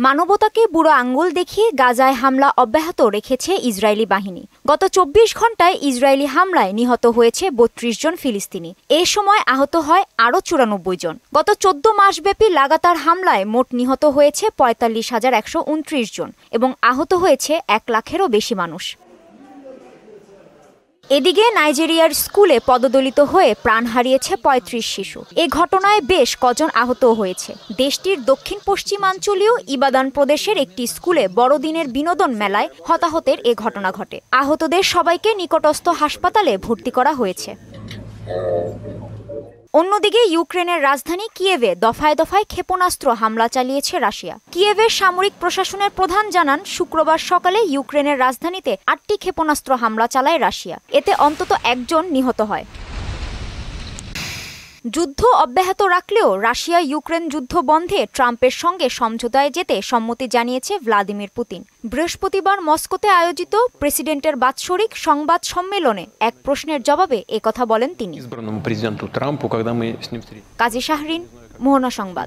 মানবতাকে বুড়ো আঙ্গুল দেখিয়ে গাজায় হামলা অব্যাহত রেখেছে ইসরায়েলি বাহিনী। গত ২৪ ঘণ্টায় ইসরায়েলি হামলায় নিহত হয়েছে ৩২ জন ফিলিস্তিনি। এ সময় আহত হয় আরও ৯৪ জন। গত ১৪ মাসব্যাপী লাগাতার হামলায় মোট নিহত হয়েছে ৪৫,১২৯ জন এবং আহত হয়েছে ১ লাখেরও বেশি মানুষ। এদিকে নাইজেরিয়ার স্কুলে পদদলিত হয়ে প্রাণ হারিয়েছে ৩৫ শিশু। এ ঘটনায় বেশ কজন আহত হয়েছে। দেশটির দক্ষিণ পশ্চিমাঞ্চলীয় ইবাদান প্রদেশের একটি স্কুলে বড়দিনের বিনোদন মেলায় হতাহতের এ ঘটনা ঘটে। আহতদের সবাইকে নিকটস্থ হাসপাতালে ভর্তি করা হয়েছে। অন্যদিকে ইউক্রেনের রাজধানী কিয়েভে দফায় দফায় ক্ষেপণাস্ত্র হামলা চালিয়েছে রাশিয়া। কিয়েভের সামরিক প্রশাসনের প্রধান জানান, শুক্রবার সকালে ইউক্রেনের রাজধানীতে ৮টি ক্ষেপণাস্ত্র হামলা চালায় রাশিয়া। এতে অন্তত ১ জন নিহত হয়। যুদ্ধ অব্যাহত রাখলেও রাশিয়া ইউক্রেন যুদ্ধ বন্ধে ট্রাম্পের সঙ্গে সমঝোতায় যেতে সম্মতি জানিয়েছে ভ্লাদিমির পুতিন। বৃহস্পতিবার মস্কোতে আয়োজিত প্রেসিডেন্টের বাৎসরিক সংবাদ সম্মেলনে এক প্রশ্নের জবাবে একথা বলেন তিনি। কাজী শাহরিন, মোহনা সংবাদ।